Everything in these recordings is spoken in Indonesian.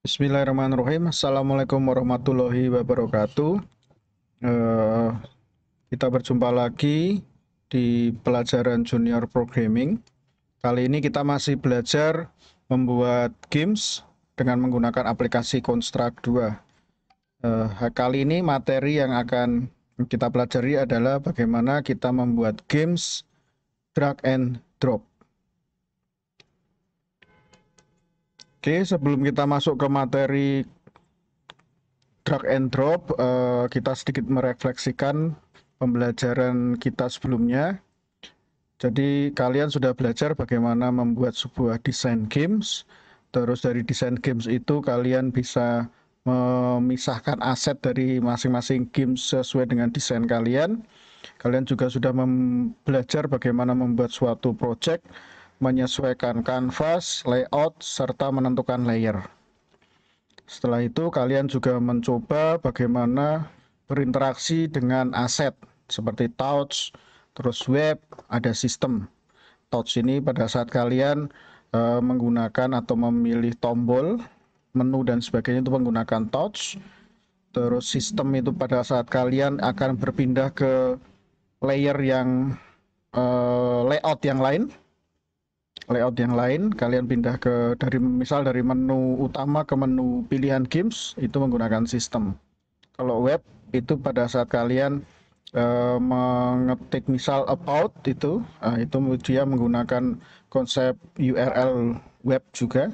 Bismillahirrahmanirrahim. Assalamualaikum warahmatullahi wabarakatuh. Eh, kita berjumpa lagi di pelajaran Junior Programming. Kali ini kita masih belajar membuat games dengan menggunakan aplikasi Construct 2. Kali ini materi yang akan kita pelajari adalah bagaimana kita membuat games drag and drop. Oke, sebelum kita masuk ke materi drag and drop, kita sedikit merefleksikan pembelajaran kita sebelumnya. Jadi kalian sudah belajar bagaimana membuat sebuah desain games. Terus dari desain games itu kalian bisa memisahkan aset dari masing-masing games sesuai dengan desain kalian. Kalian juga sudah belajar bagaimana membuat suatu project, menyesuaikan canvas, layout, serta menentukan layer. Setelah itu kalian juga mencoba bagaimana berinteraksi dengan aset seperti touch, terus web, ada sistem. Touch ini pada saat kalian menggunakan atau memilih tombol, menu dan sebagainya itu menggunakan touch. Terus sistem itu pada saat kalian akan berpindah ke layer yang layout yang lain, kalian pindah ke dari menu utama ke menu pilihan games itu menggunakan sistem. Kalau web itu pada saat kalian mengetik misal about itu dia menggunakan konsep URL web juga,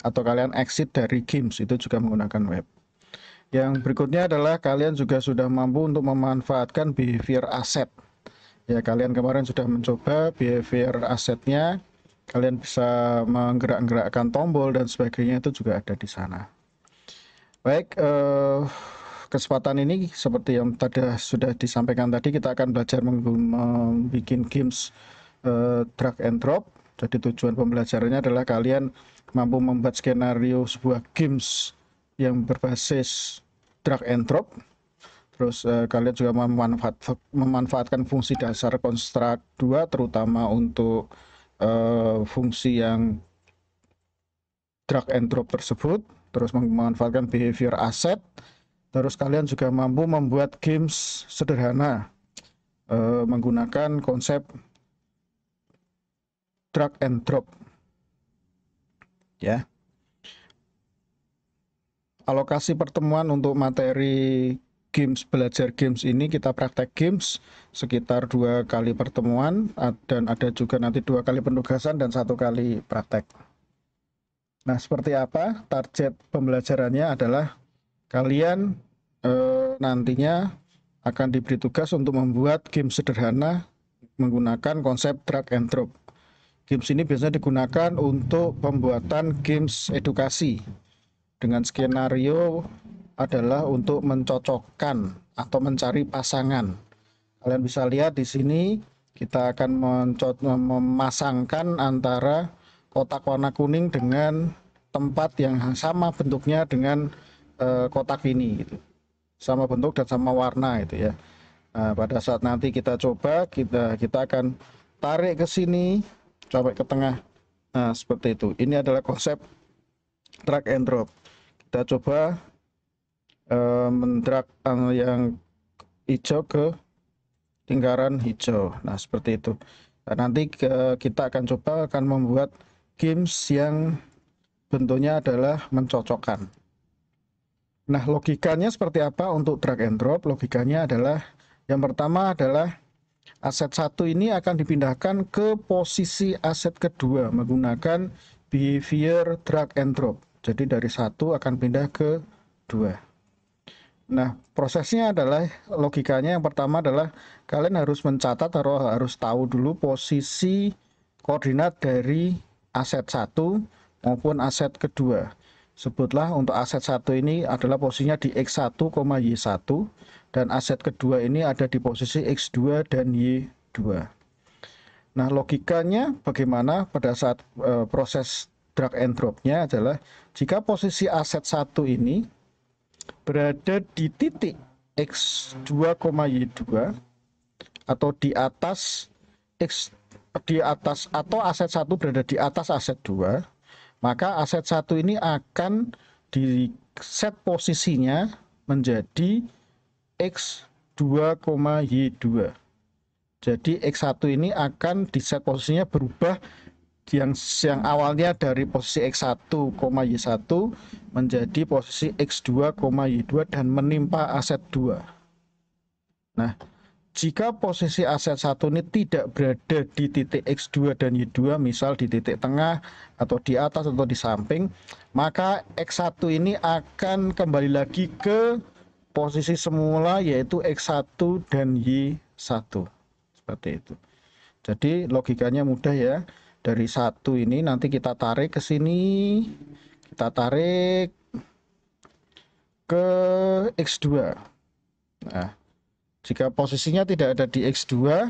atau kalian exit dari games itu juga menggunakan web. Yang berikutnya adalah kalian juga sudah mampu untuk memanfaatkan behavior asset. Ya, kalian kemarin sudah mencoba behavior asetnya. Kalian bisa menggerak-gerakkan tombol dan sebagainya, itu juga ada di sana. Baik, kesempatan ini seperti yang tadi sudah disampaikan tadi, kita akan belajar membuat games drag and drop. Jadi tujuan pembelajarannya adalah kalian mampu membuat skenario sebuah games yang berbasis drag and drop. Terus kalian juga memanfaatkan fungsi dasar Construct 2 terutama untuk fungsi yang drag and drop tersebut, terus memanfaatkan behavior asset. Terus kalian juga mampu membuat games sederhana menggunakan konsep drag and drop. Ya. Alokasi pertemuan untuk materi belajar games ini, kita praktek games sekitar 2 kali pertemuan, dan ada juga nanti 2 kali penugasan dan 1 kali praktek. Nah, seperti apa target pembelajarannya adalah kalian nantinya akan diberi tugas untuk membuat game sederhana menggunakan konsep drag and drop. Games ini biasanya digunakan untuk pembuatan games edukasi dengan skenario adalah untuk mencocokkan atau mencari pasangan. Kalian bisa lihat di sini kita akan memasangkan antara kotak warna kuning dengan tempat yang sama bentuknya dengan kotak ini gitu. Sama bentuk dan sama warna itu ya. Nah, pada saat nanti kita coba, kita akan tarik ke sini sampai ke tengah. Nah, seperti itu. Ini adalah konsep drag and drop. Kita coba mendrag yang hijau ke lingkaran hijau. Nah, seperti itu. Nah, nanti kita akan membuat games yang bentuknya adalah mencocokkan. Nah, logikanya seperti apa untuk drag and drop? Logikanya adalah yang pertama adalah aset 1 ini akan dipindahkan ke posisi aset kedua menggunakan behavior drag and drop. Jadi dari 1 akan pindah ke 2. Nah, prosesnya adalah logikanya yang pertama adalah kalian harus mencatat atau harus tahu dulu posisi koordinat dari aset 1 maupun aset kedua. Sebutlah untuk aset 1 ini adalah posisinya di X1, Y1 dan aset kedua ini ada di posisi X2 dan Y2. Nah, logikanya bagaimana pada saat proses drag and dropnya adalah jika posisi aset 1 ini berada di titik X2, Y2 atau di atas atau aset 1 berada di atas aset 2, maka aset 1 ini akan di set posisinya menjadi X2, Y2. Jadi X1 ini akan di set posisinya berubah yang awalnya dari posisi X1, Y1 menjadi posisi X2, Y2 dan menimpa aset 2. Nah, jika posisi aset 1 ini tidak berada di titik X2 dan Y2, misal di titik tengah atau di atas atau di samping, maka X1 ini akan kembali lagi ke posisi semula, yaitu X1 dan Y1. Seperti itu. Jadi logikanya mudah ya. Dari 1 ini nanti kita tarik ke sini, kita tarik ke X2. Nah, jika posisinya tidak ada di X2,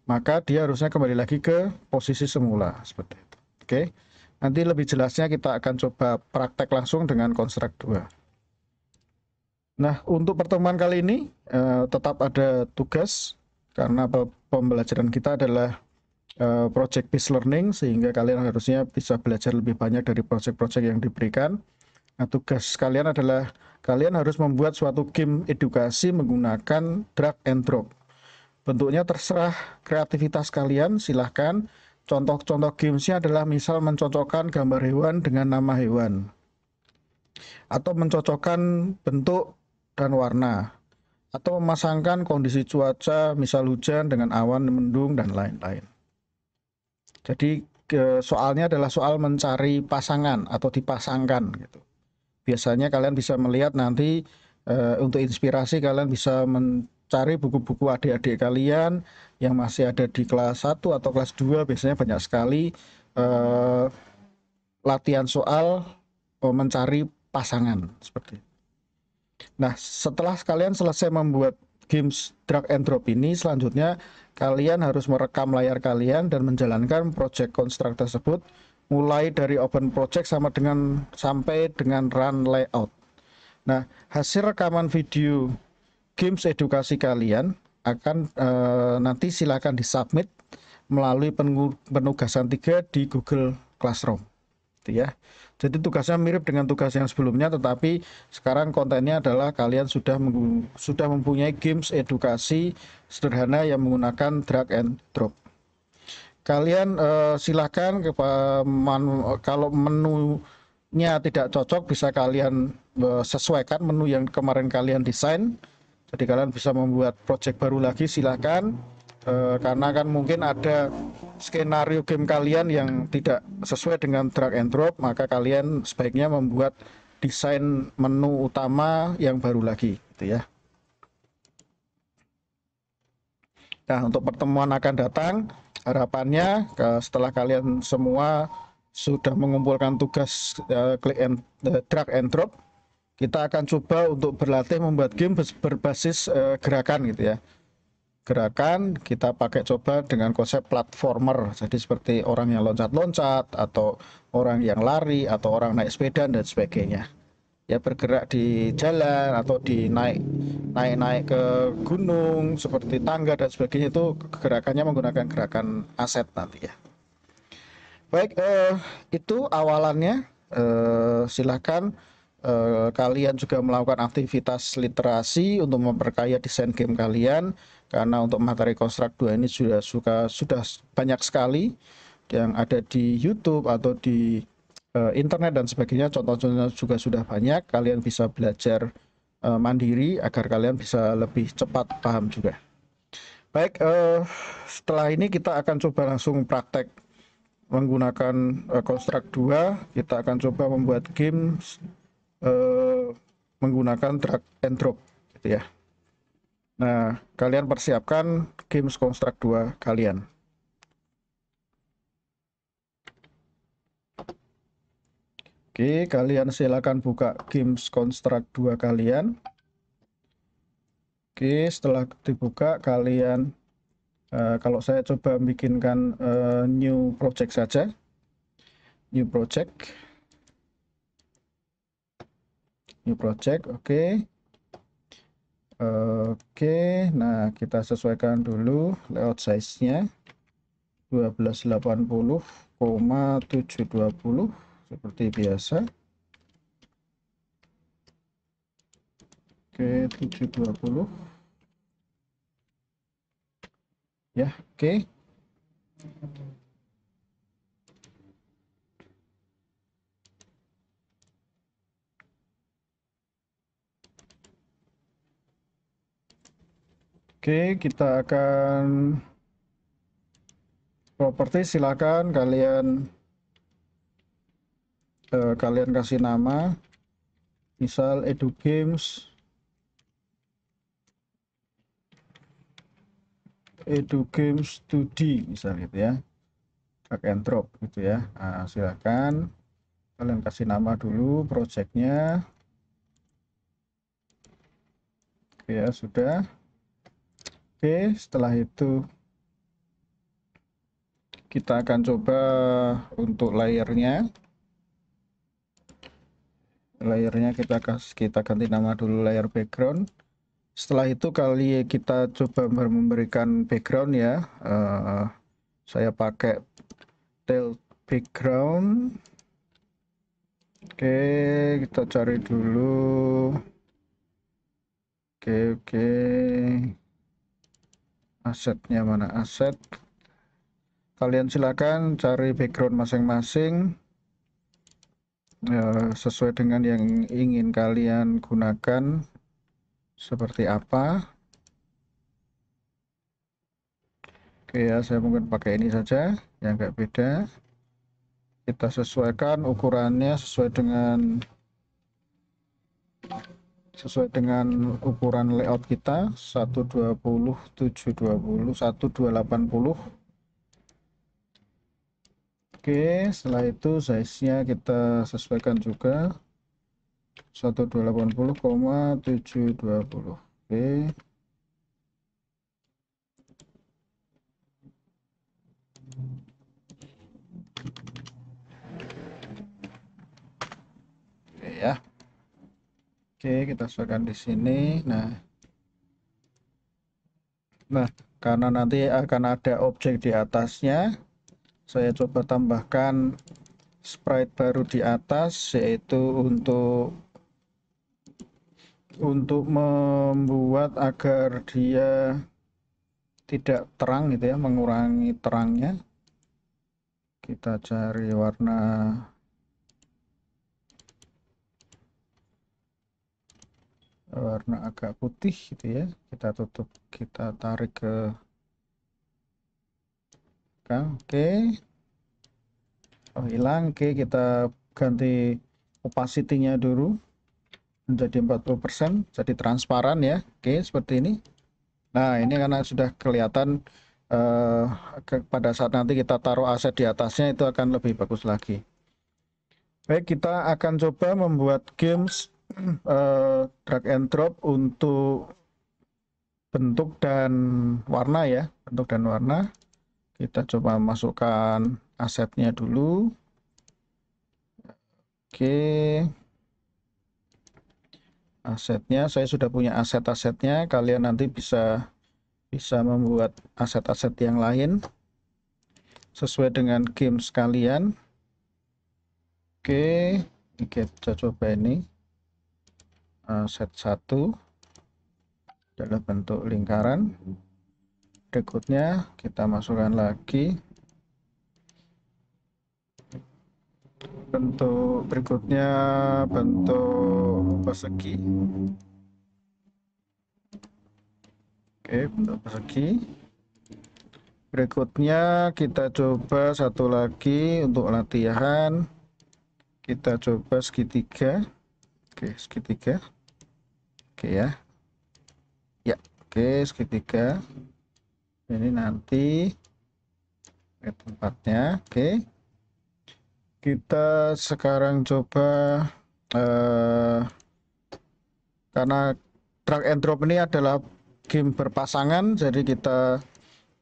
maka dia harusnya kembali lagi ke posisi semula seperti itu. Oke. Nanti lebih jelasnya kita akan coba praktek langsung dengan konstruk 2. Nah, untuk pertemuan kali ini tetap ada tugas karena pembelajaran kita adalah project based learning, sehingga kalian harusnya bisa belajar lebih banyak dari project-project yang diberikan. Nah, tugas kalian adalah kalian harus membuat suatu game edukasi menggunakan drag and drop. Bentuknya terserah kreativitas kalian, silahkan. Contoh-contoh gamesnya adalah misal mencocokkan gambar hewan dengan nama hewan, atau mencocokkan bentuk dan warna, atau memasangkan kondisi cuaca, misal hujan dengan awan, mendung, dan lain-lain. Jadi soalnya adalah soal mencari pasangan atau dipasangkan gitu. Biasanya kalian bisa melihat nanti untuk inspirasi kalian bisa mencari buku-buku adik-adik kalian yang masih ada di kelas 1 atau kelas 2, biasanya banyak sekali latihan soal mencari pasangan seperti itu. Nah, setelah kalian selesai membuat games drag and drop ini, selanjutnya kalian harus merekam layar kalian dan menjalankan project construct tersebut mulai dari open project sampai dengan run layout. Nah, hasil rekaman video games edukasi kalian akan nanti silakan disubmit melalui penugasan 3 di Google Classroom. Ya. Jadi tugasnya mirip dengan tugas yang sebelumnya, tetapi sekarang kontennya adalah kalian sudah mempunyai games edukasi sederhana yang menggunakan drag and drop. Kalian silahkan kalau menunya tidak cocok bisa kalian sesuaikan menu yang kemarin kalian desain. Jadi kalian bisa membuat project baru lagi, silahkan. Karena kan mungkin ada skenario game kalian yang tidak sesuai dengan drag and drop, maka kalian sebaiknya membuat desain menu utama yang baru lagi gitu ya. Nah, untuk pertemuan akan datang, harapannya setelah kalian semua sudah mengumpulkan tugas drag and drop, kita akan coba untuk berlatih membuat game berbasis gerakan gitu ya. Gerakan kita pakai coba dengan konsep platformer, jadi seperti orang yang loncat-loncat atau orang yang lari atau orang naik sepeda dan sebagainya ya, bergerak di jalan atau naik ke gunung seperti tangga dan sebagainya. Itu gerakannya menggunakan gerakan aset nanti ya. Baik, itu awalannya. Silahkan kalian juga melakukan aktivitas literasi untuk memperkaya desain game kalian, karena untuk materi konstruk 2 ini sudah banyak sekali yang ada di YouTube atau di internet dan sebagainya. Contoh-contohnya juga sudah banyak. Kalian bisa belajar mandiri agar kalian bisa lebih cepat paham juga. Baik, setelah ini kita akan coba langsung praktek menggunakan konstruk 2. Kita akan coba membuat game menggunakan drag and drop gitu ya. Nah, kalian persiapkan games konstruk 2 kalian. Oke, kalian silakan buka games konstruk 2 kalian. Oke, setelah dibuka kalian kalau saya coba bikinkan new project saja. New project. Oke. Nah kita sesuaikan dulu layout size-nya 1280,720 seperti biasa. Oke, 720 ya. Oke, kita akan properti. Silakan kalian kasih nama, misal edugames 2D misalnya gitu ya, drag and drop gitu ya. Nah, silakan kalian kasih nama dulu projectnya. Oke ya, sudah. Oke, setelah itu kita akan coba untuk layernya kita ganti nama dulu, layer background. Setelah itu kita coba memberikan background ya. Saya pakai tail background. Oke, kita cari dulu. Oke. Asetnya mana aset? Kalian silakan cari background masing-masing sesuai dengan yang ingin kalian gunakan seperti apa. Oke ya, saya mungkin pakai ini saja yang nggak beda. Kita sesuaikan ukurannya sesuai dengan ukuran layout kita, 120, 720, 1280. Oke, setelah itu size-nya kita sesuaikan juga 1280,720. Oke. Oke ya. Oke, kita sesuaikan di sini. Nah, karena nanti akan ada objek di atasnya, saya coba tambahkan sprite baru di atas, yaitu untuk membuat agar dia tidak terang gitu ya, mengurangi terangnya. Kita cari warna agak putih gitu ya. Kita tutup, kita tarik ke belakang. Oke. Oh, hilang. Oke, kita ganti opacity-nya dulu menjadi 40%, jadi transparan ya. Oke, seperti ini. Nah, ini karena sudah kelihatan pada saat nanti kita taruh aset di atasnya itu akan lebih bagus lagi. Baik, kita akan coba membuat games drag and drop untuk bentuk dan warna ya. Bentuk dan warna. Kita coba masukkan asetnya dulu. Oke. Asetnya, saya sudah punya aset-asetnya. Kalian nanti bisa membuat aset-aset yang lain sesuai dengan games kalian. Oke, kita coba ini aset 1 dalam bentuk lingkaran. Berikutnya kita masukkan lagi bentuk berikutnya, bentuk persegi. Oke, bentuk persegi. Berikutnya kita coba satu lagi untuk latihan. Kita coba segitiga. Oke, segitiga. Oke ya. Ya, oke, segitiga. Ini nanti tempatnya. Oke. Kita sekarang coba karena drag and drop ini adalah game berpasangan, jadi kita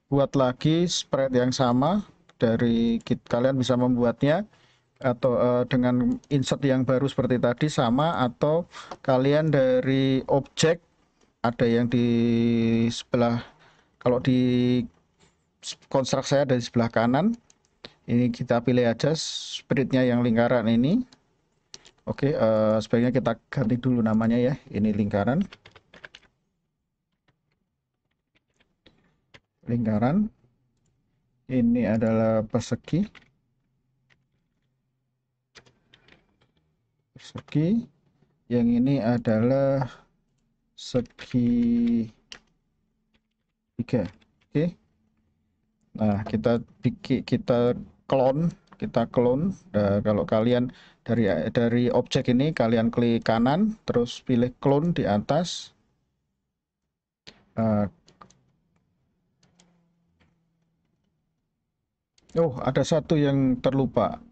buat lagi sprite yang sama. Dari kalian bisa membuatnya atau dengan insert yang baru seperti tadi sama, atau kalian dari objek, ada yang di sebelah, kalau di konstruk saya dari sebelah kanan, ini kita pilih aja sprite-nya yang lingkaran ini. Oke, sebaiknya kita ganti dulu namanya ya. Ini lingkaran. Lingkaran. Ini adalah persegi. Persegi. Yang ini adalah segi 3. Oke. Nah, clone, kita clone. Nah, kalau kalian dari objek ini kalian klik kanan, terus pilih clone di atas. Nah, oh, ada satu yang terlupa.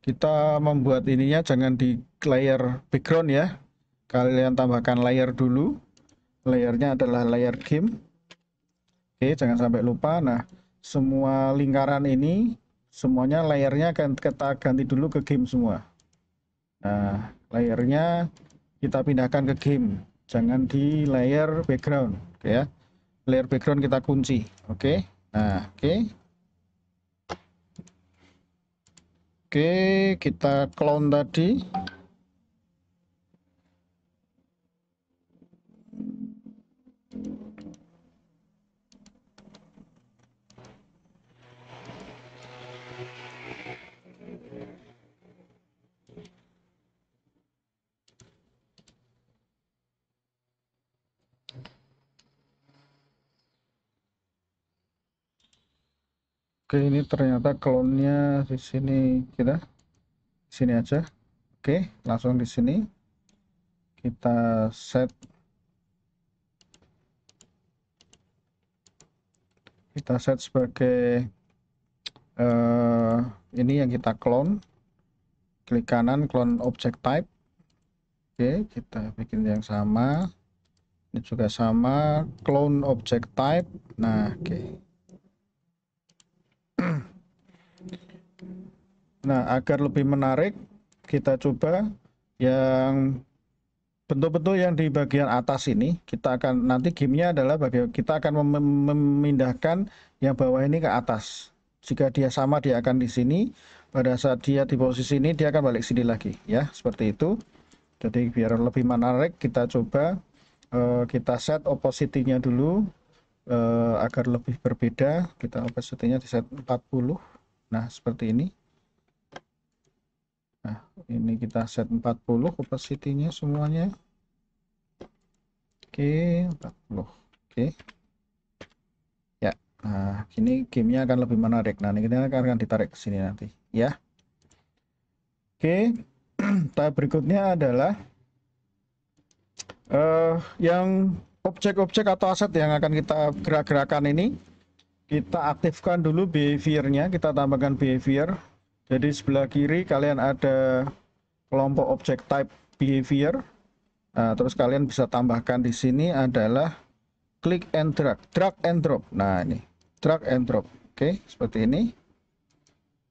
Kita membuat ininya jangan di layer background ya. Kalian tambahkan layer dulu. Layernya adalah layer game. Oke, jangan sampai lupa. Nah, semua lingkaran ini, semuanya layernya akan kita ganti dulu ke game semua. Nah, layernya kita pindahkan ke game. Jangan di layer background. Oke ya. Layer background kita kunci. Oke. Nah, oke. Oke, kita clone tadi. Oke, ini ternyata clone-nya di sini kita sini aja. Oke, langsung di sini kita set sebagai ini yang kita clone. Klik kanan clone object type. Oke, kita bikin yang sama. Ini juga sama, clone object type. Nah, oke. Nah, agar lebih menarik, kita coba yang bentuk-bentuk yang di bagian atas ini. Kita akan nanti gamenya adalah kita akan memindahkan yang bawah ini ke atas. Jika dia sama, dia akan di sini. Pada saat dia di posisi ini, dia akan balik sini lagi, ya, seperti itu. Jadi biar lebih menarik, kita coba kita set opacity-nya dulu agar lebih berbeda. Kita opacity-nya di set 40. Nah, seperti ini. Nah, ini kita set 40 opacity-nya semuanya. Oke, 40. Oke. Ya. Nah, ini gamenya akan lebih menarik. Nah, ini kita akan ditarik ke sini nanti, ya. Oke. Tahap berikutnya adalah yang objek-objek atau aset yang akan kita gerak-gerakan ini, kita aktifkan dulu behavior-nya, kita tambahkan behavior. Jadi sebelah kiri kalian ada kelompok object type behavior. Nah, terus kalian bisa tambahkan di sini adalah click and drag and drop. Nah, ini drag and drop. Oke, seperti ini.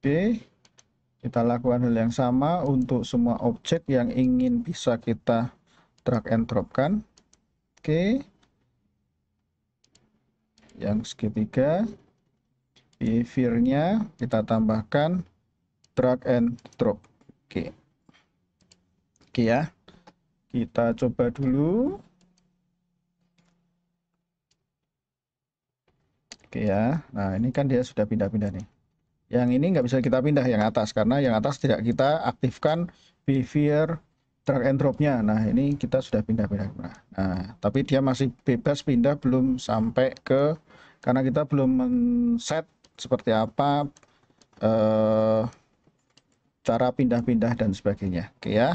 Oke, kita lakukan hal yang sama untuk semua objek yang ingin bisa kita drag and drop-kan. Oke, yang segitiga behavior-nya kita tambahkan drag and drop. Oke. Oke ya. Kita coba dulu. Oke ya. Nah, ini kan dia sudah pindah-pindah nih. Yang ini nggak bisa kita pindah yang atas karena yang atas tidak kita aktifkan behavior drag and drop-nya. Nah, ini kita sudah pindah-pindah. Nah, tapi dia masih bebas pindah belum sampai ke karena kita belum men-set seperti apa cara pindah-pindah dan sebagainya. Oke ya.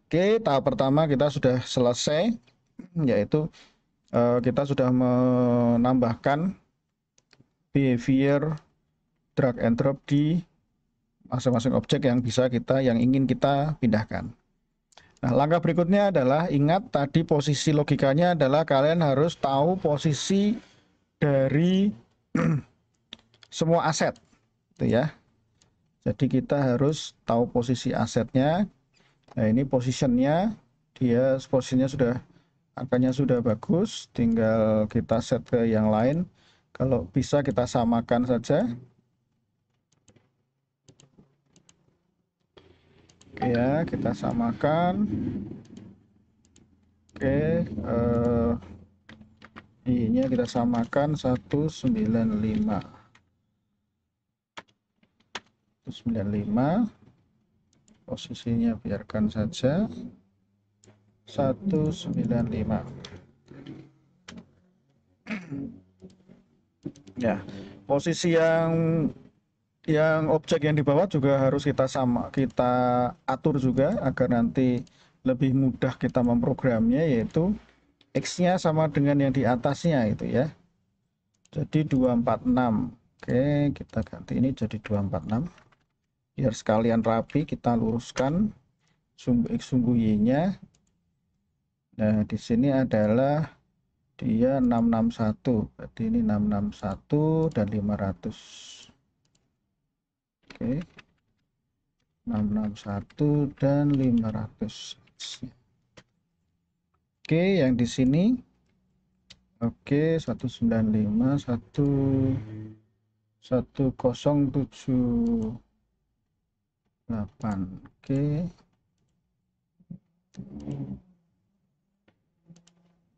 Oke, tahap pertama kita sudah selesai, yaitu kita sudah menambahkan behavior drag and drop di masing-masing objek yang ingin kita pindahkan. Nah, langkah berikutnya adalah ingat tadi posisi logikanya adalah kalian harus tahu posisi dari semua aset, gitu ya. Jadi kita harus tahu posisi asetnya. Nah, ini posisinya, posisinya sudah angkanya sudah bagus, tinggal kita set ke yang lain. Kalau bisa kita samakan saja. Ya, kita samakan. Oke, I-nya kita samakan 195. 195, posisinya biarkan saja 195. Ya, posisi yang objek yang di bawah juga harus kita atur juga agar nanti lebih mudah kita memprogramnya, yaitu X-nya sama dengan yang di atasnya itu ya. Jadi 246. Oke, kita ganti ini jadi 246. Biar sekalian rapi, kita luruskan sumbu X sumbu Y-nya. Nah, di sini adalah dia 661. Berarti ini 661 dan 500. Oke. 661 dan 500. Oke, yang di sini oke 195 1078. Oke.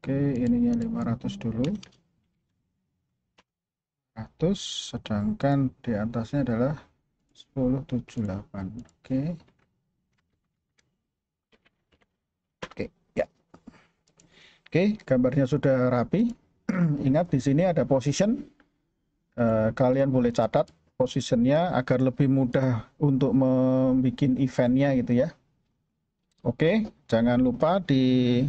Oke, ininya 500 dulu. 100, sedangkan di atasnya adalah 1078. Oke. Oke, ya. Oke, gambarnya sudah rapi. Ingat di sini ada position. Kalian boleh catat positionnya agar lebih mudah untuk membuat eventnya gitu ya. Oke, jangan lupa di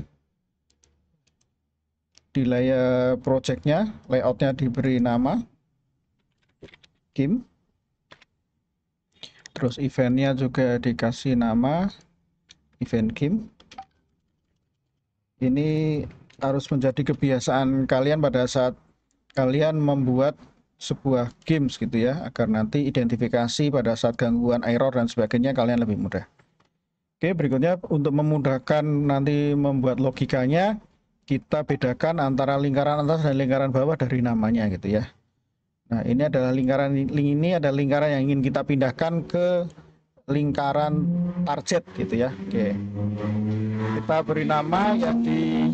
layer projectnya, layoutnya diberi nama game. Terus eventnya juga dikasih nama event game. Ini harus menjadi kebiasaan kalian pada saat kalian membuat sebuah games gitu ya, agar nanti identifikasi pada saat gangguan error dan sebagainya kalian lebih mudah. Oke, berikutnya untuk memudahkan nanti membuat logikanya, kita bedakan antara lingkaran atas dan lingkaran bawah dari namanya gitu ya. Nah, ini adalah lingkaran yang ingin kita pindahkan ke lingkaran target gitu ya. Oke. Kita beri nama yang di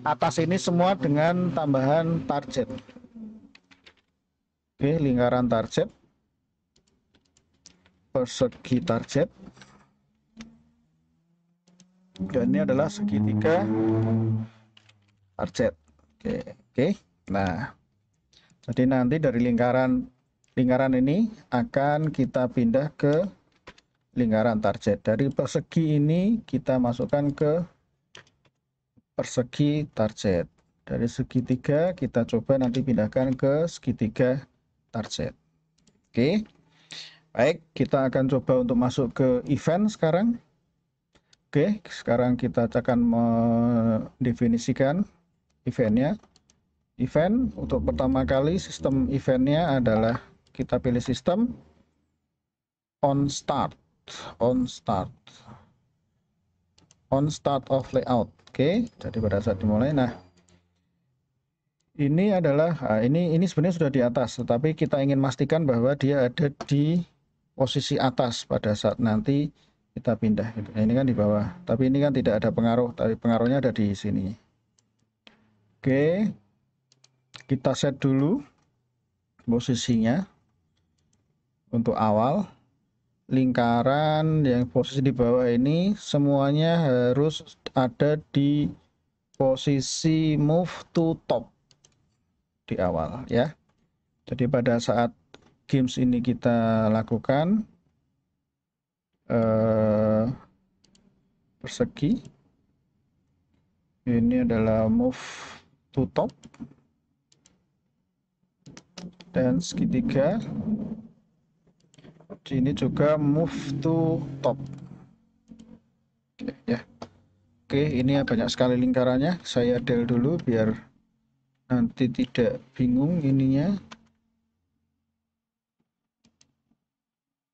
atas ini semua dengan tambahan target. Oke, lingkaran target, persegi target, dan ini adalah segitiga target. Oke. Nah, jadi nanti dari lingkaran ini akan kita pindah ke lingkaran target. Dari persegi ini kita masukkan ke persegi target. Dari segitiga kita coba nanti pindahkan ke segitiga target. Oke. Baik, kita akan coba untuk masuk ke event sekarang. Oke, sekarang kita akan mendefinisikan eventnya. Event untuk pertama kali sistem eventnya adalah kita pilih sistem on start of layout. Oke, jadi pada saat dimulai. Nah, ini adalah ini sebenarnya sudah di atas, tetapi kita ingin memastikan bahwa dia ada di posisi atas pada saat nanti kita pindah. Nah, ini kan di bawah, tapi ini kan tidak ada pengaruh, tapi pengaruhnya ada di sini. Oke, kita set dulu posisinya untuk awal. Lingkaran yang posisi di bawah ini semuanya harus ada di posisi move to top di awal ya. Jadi pada saat games ini kita lakukan persegi, ini adalah move to top, dan segitiga ini juga move to top. Oke, ya. Oke, ini banyak sekali lingkarannya. Saya del dulu biar nanti tidak bingung ininya.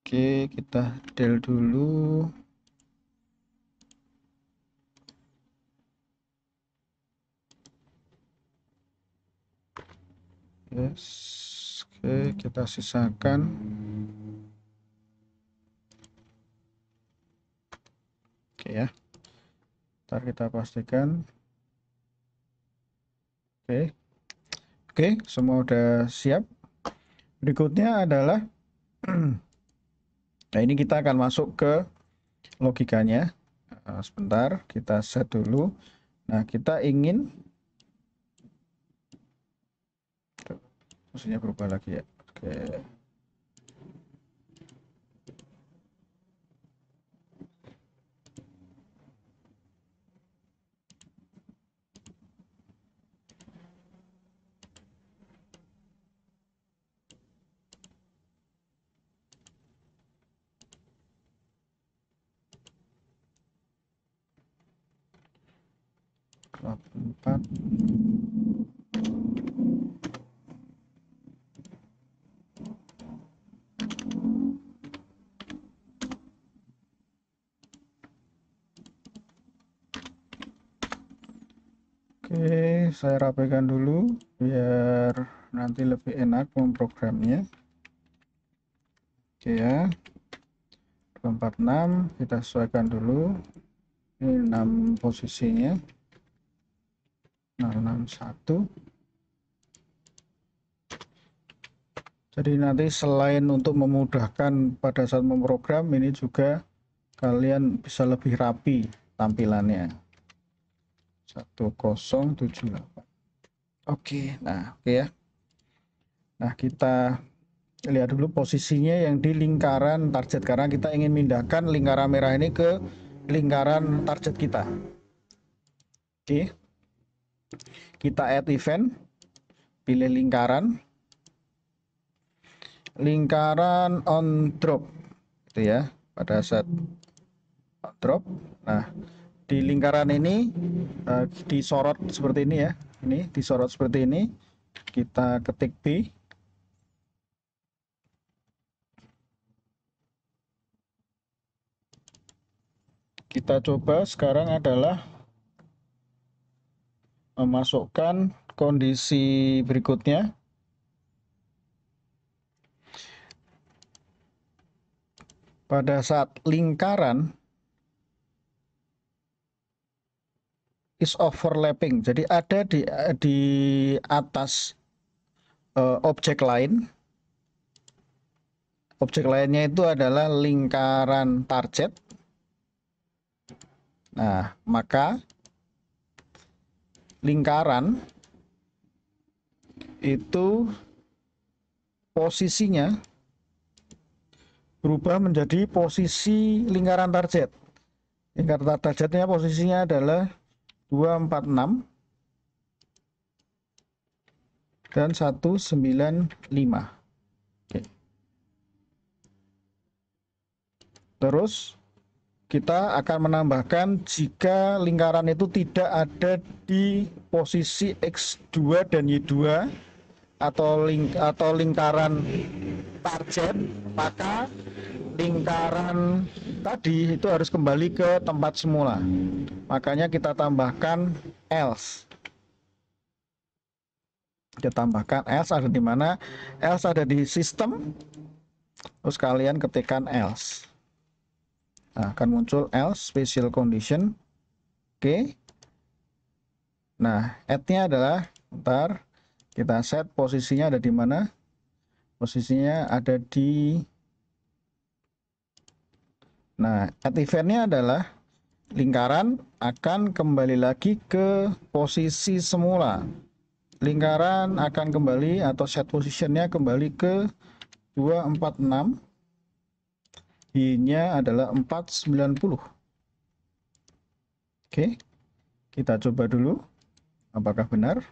Oke, kita del dulu. Yes. Oke, kita sisakan. Oke ya. Ntar kita pastikan. Oke. Oke, semua udah siap. Berikutnya adalah nah ini kita akan masuk ke logikanya. Sebentar, kita set dulu. Nah, kita ingin maksudnya berubah lagi ya. Oke. 4. Oke, saya rapikan dulu biar nanti lebih enak memprogramnya. Oke ya. 246 kita sesuaikan dulu. Ini 6 posisinya. 661. Jadi nanti selain untuk memudahkan pada saat memprogram, ini juga kalian bisa lebih rapi tampilannya. 1078. Oke, nah oke ya. Nah, kita lihat dulu posisinya yang di lingkaran target karena kita ingin mindahkan lingkaran merah ini ke lingkaran target kita. Oke. Kita add event, pilih lingkaran on drop gitu ya, pada saat on drop. Nah, di lingkaran ini disorot seperti ini ya, ini disorot seperti ini. Kita ketik B, kita coba sekarang adalah memasukkan kondisi berikutnya. Pada saat lingkaran is overlapping, jadi ada di atas objek lain. Objek lainnya itu adalah lingkaran target. Nah, maka lingkaran itu posisinya berubah menjadi posisi lingkaran target. Lingkaran targetnya posisinya adalah 246 dan 195. Oke. Terus kita akan menambahkan jika lingkaran itu tidak ada di posisi X2 dan Y2 atau lingkaran target, maka lingkaran tadi itu harus kembali ke tempat semula. Makanya kita tambahkan else. Kita tambahkan else ada di mana? Else ada di sistem. Terus kalian ketikkan else. Nah, akan muncul else special condition. Oke. Nah, add-nya adalah ntar kita set posisinya ada di mana? Posisinya ada di add event-nya adalah lingkaran akan kembali lagi ke posisi semula. Lingkaran akan kembali atau set positionnya kembali ke 246. I-nya adalah 490. Oke. Kita coba dulu apakah benar.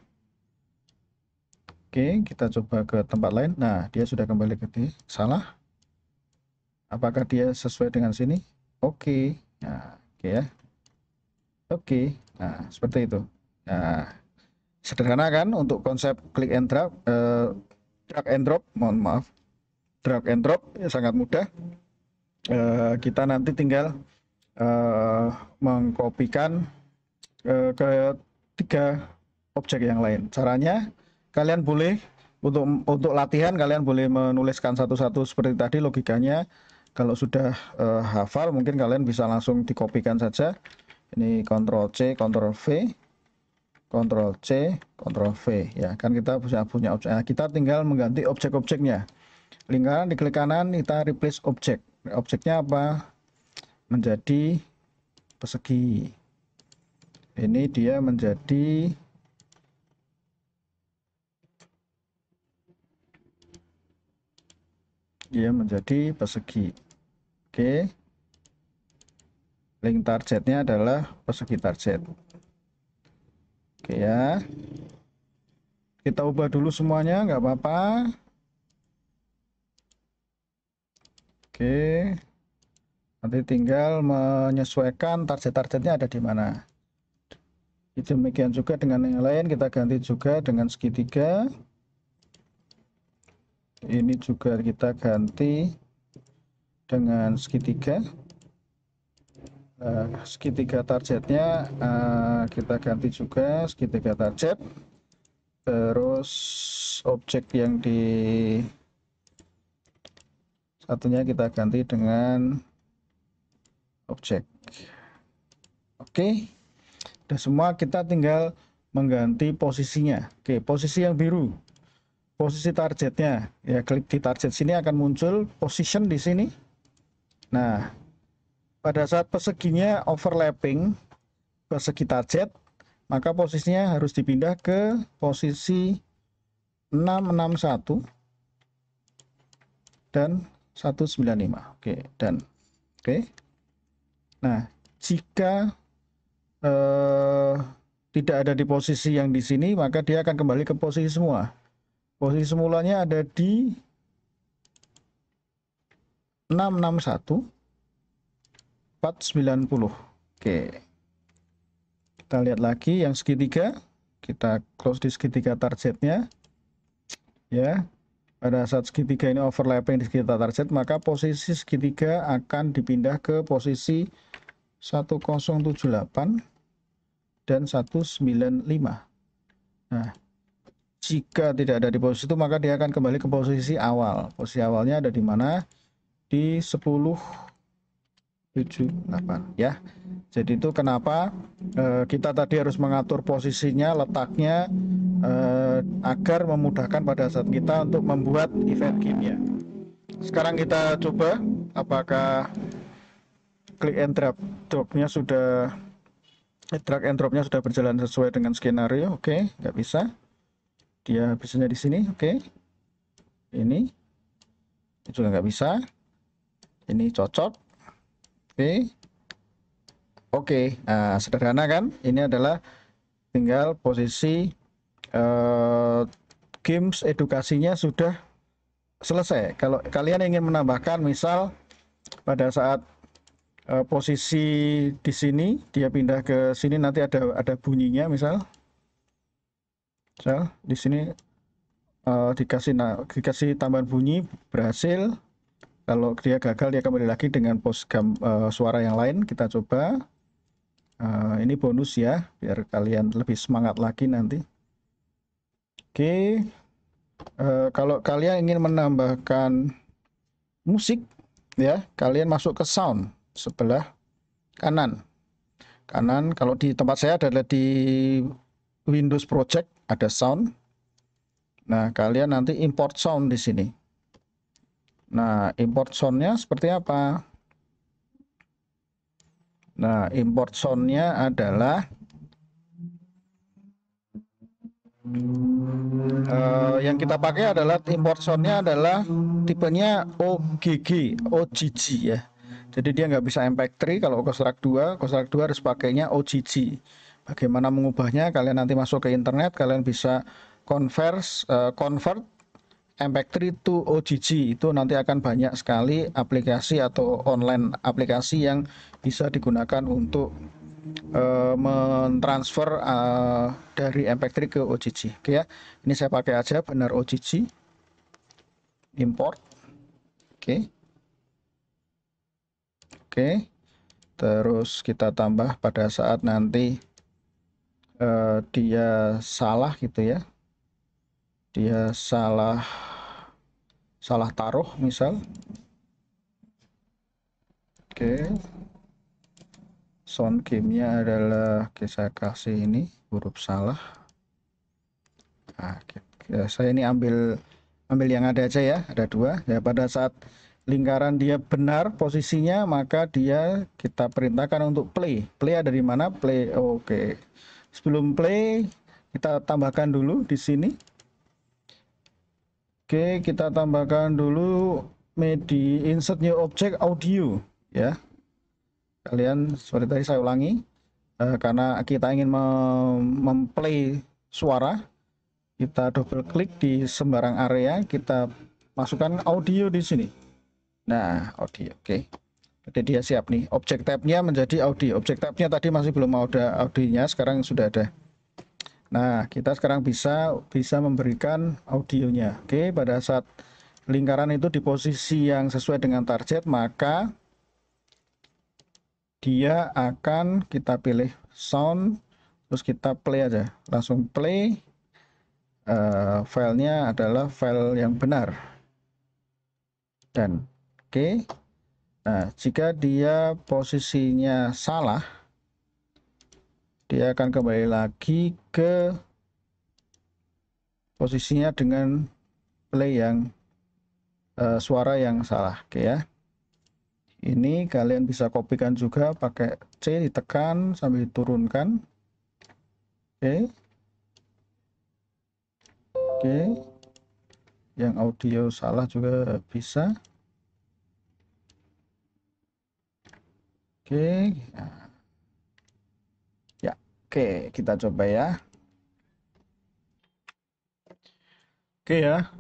Oke, kita coba ke tempat lain. Nah, dia sudah kembali ke D. Salah. Apakah dia sesuai dengan sini? Oke. Nah, oke ya. Oke. Nah, seperti itu. Nah, sederhana kan untuk konsep click and drag, drag and drop, mohon maaf. Drag and drop ya, sangat mudah. Kita nanti tinggal mengkopikan ke 3 objek yang lain. Caranya kalian boleh untuk latihan kalian boleh menuliskan satu-satu seperti tadi logikanya. Kalau sudah hafal, mungkin kalian bisa langsung dikopikan saja. Ini Ctrl C, Ctrl V, Ctrl C, Ctrl V. Ya, kan kita punya objek. Nah, kita tinggal mengganti objek-objeknya. Lingkaran diklik kanan, kita replace objek. Objeknya apa? Menjadi persegi. Ini dia menjadi persegi. Oke. Link targetnya adalah persegi target. Oke ya. Kita ubah dulu semuanya, nggak apa-apa. Oke. Nanti tinggal menyesuaikan target-targetnya ada di mana. Demikian juga dengan yang lain, kita ganti juga dengan segitiga. Ini juga kita ganti dengan segitiga. Segitiga targetnya kita ganti juga segitiga target. Terus objek yang di satunya kita ganti dengan objek. Oke, udah semua, kita tinggal mengganti posisinya. Oke, posisi yang biru, posisi targetnya ya, klik di target sini akan muncul position di sini. Nah, pada saat perseginya overlapping persegi target, maka posisinya harus dipindah ke posisi 661 dan 195. Oke, dan oke. Nah, jika tidak ada di posisi yang di sini, maka dia akan kembali ke posisi semula. Posisi semulanya ada di 661 490. Oke, kita lihat lagi yang segitiga, kita close di segitiga targetnya ya. Pada saat segitiga ini overlapping di segitiga target, maka posisi segitiga akan dipindah ke posisi 1078 dan 195. Nah, jika tidak ada di posisi itu, maka dia akan kembali ke posisi awal. Posisi awalnya ada di mana? Di 1078 ya. Jadi itu kenapa kita tadi harus mengatur posisinya, letaknya, agar memudahkan pada saat kita untuk membuat event game-nya. Sekarang kita coba apakah klik and drag-nya sudah drag and drop-nya sudah berjalan sesuai dengan skenario. Oke, nggak bisa. Dia bisanya di sini. Oke, ini juga nggak bisa. Ini cocok. Oke. Nah, sederhana kan? Ini adalah tinggal posisi games edukasinya sudah selesai. Kalau kalian ingin menambahkan, misal pada saat posisi di sini dia pindah ke sini, nanti ada bunyinya, misal di sini dikasih tambahan bunyi berhasil. Kalau dia gagal, dia kembali lagi dengan suara yang lain. Kita coba. Ini bonus ya, biar kalian lebih semangat lagi nanti. Oke, kalau kalian ingin menambahkan musik ya, kalian masuk ke sound sebelah kanan. Kalau di tempat saya adalah di Windows Project, ada sound. Nah, kalian nanti import sound di sini. Nah, import soundnya seperti apa? Nah, import soundnya adalah yang kita pakai adalah import soundnya adalah tipenya OGG ya. Jadi dia nggak bisa MP3 kalau Cosrx 2 harus pakainya OGG. Bagaimana mengubahnya? Kalian nanti masuk ke internet, kalian bisa convert MP3 to OGG. Itu nanti akan banyak sekali aplikasi atau online aplikasi yang bisa digunakan untuk mentransfer dari MP3 ke OGG. Oke ya, ini saya pakai aja benar OGG, import. Oke, terus kita tambah pada saat nanti dia salah gitu ya, dia salah taruh misal. Oke, sound game-nya adalah, oke, saya kasih ini huruf salah. Nah, saya ini ambil yang ada aja ya, ada 2 ya. Pada saat lingkaran dia benar posisinya, maka kita perintahkan untuk play. Play ada di mana? Play. Oke, sebelum play kita tambahkan dulu di sini. Oke, kita tambahkan dulu insert new object audio ya. Kalian seperti tadi saya ulangi, karena kita ingin memplay suara, kita double klik di sembarang area, kita masukkan audio di sini. Nah, audio, oke. Jadi dia siap nih. Object tab-nya menjadi audio. Object tab-nya tadi masih belum ada audionya, sekarang sudah ada. Nah, kita sekarang bisa memberikan audionya. Oke, pada saat lingkaran itu di posisi yang sesuai dengan target, maka dia akan kita pilih sound, terus kita play aja. Langsung play. Filenya adalah file yang benar. Dan oke. Nah, jika dia posisinya salah, dia akan kembali lagi ke posisinya dengan play yang suara yang salah. Oke ya. Ini kalian bisa kopikan juga pakai C, ditekan sambil diturunkan. Oke. Oke. Yang audio salah juga bisa. Oke. Nah. Ya, oke, kita coba ya. Oke ya,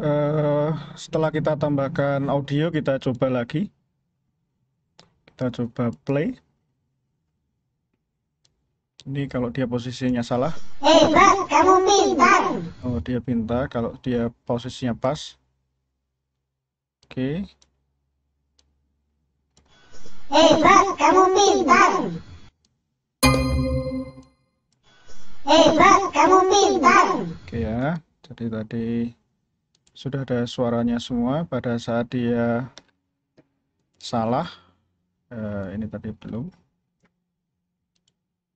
setelah kita tambahkan audio, kita coba lagi. Kita coba play. Ini kalau dia posisinya salah. Hebat, kamu pintar. Oh, dia pintar. Kalau dia posisinya pas. Oke. Hebat, kamu pintar. Hebat, kamu pintar. Oke ya, jadi tadi sudah ada suaranya semua. Pada saat dia salah, ini tadi belum.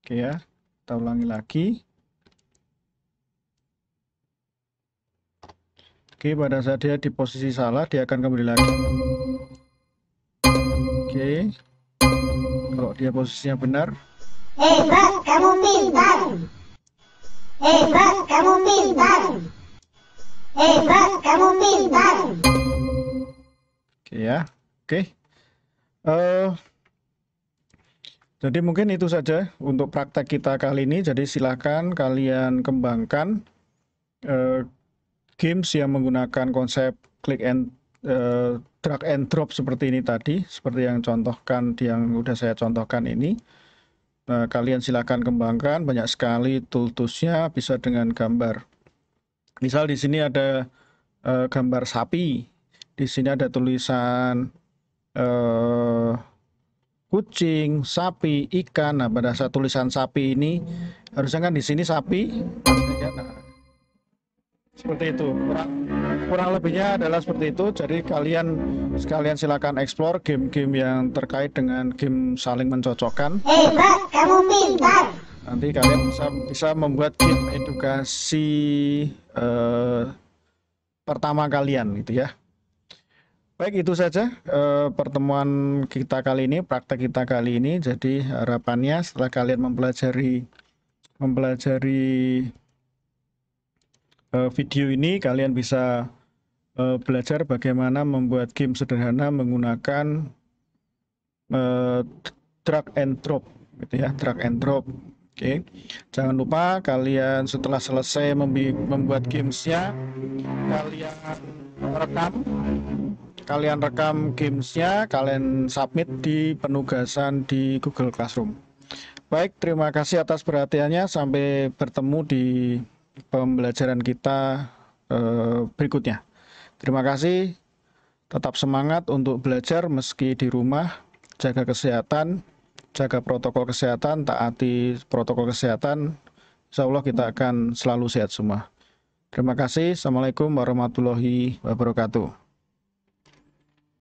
Oke ya, kita ulangi lagi. Oke, pada saat dia di posisi salah, dia akan kembali lagi. Oke, kalau dia posisinya benar. Hebat, kamu pintar. Hebat, kamu pintar. Hebat, kamu pintar. Oke ya, oke. Jadi mungkin itu saja untuk praktek kita kali ini. Jadi silahkan kalian kembangkan games yang menggunakan konsep drag and drop seperti ini tadi, seperti yang udah saya contohkan ini. Kalian silahkan kembangkan, banyak sekali tool-toolsnya, bisa dengan gambar. Misal di sini ada gambar sapi, di sini ada tulisan kucing, sapi, ikan. Nah, pada saat tulisan sapi ini harusnya kan di sini sapi. Nah, seperti itu. Kurang lebihnya adalah seperti itu. Jadi kalian sekalian silakan explore game-game yang terkait dengan game saling mencocokkan. Hebat, kamu pintar. Nanti kalian bisa membuat game edukasi pertama kalian gitu ya. Baik, itu saja pertemuan kita kali ini, praktek kita kali ini. Jadi harapannya setelah kalian mempelajari video ini, kalian bisa belajar bagaimana membuat game sederhana menggunakan drag and drop gitu ya, drag and drop. Oke, jangan lupa kalian setelah selesai membuat gamesnya, kalian rekam gamesnya, kalian submit di penugasan di Google Classroom. Baik, terima kasih atas perhatiannya. Sampai bertemu di pembelajaran kita berikutnya. Terima kasih. Tetap semangat untuk belajar meski di rumah. Jaga kesehatan, jaga protokol kesehatan, taati protokol kesehatan. Insya Allah kita akan selalu sehat semua. Terima kasih. Assalamualaikum warahmatullahi wabarakatuh.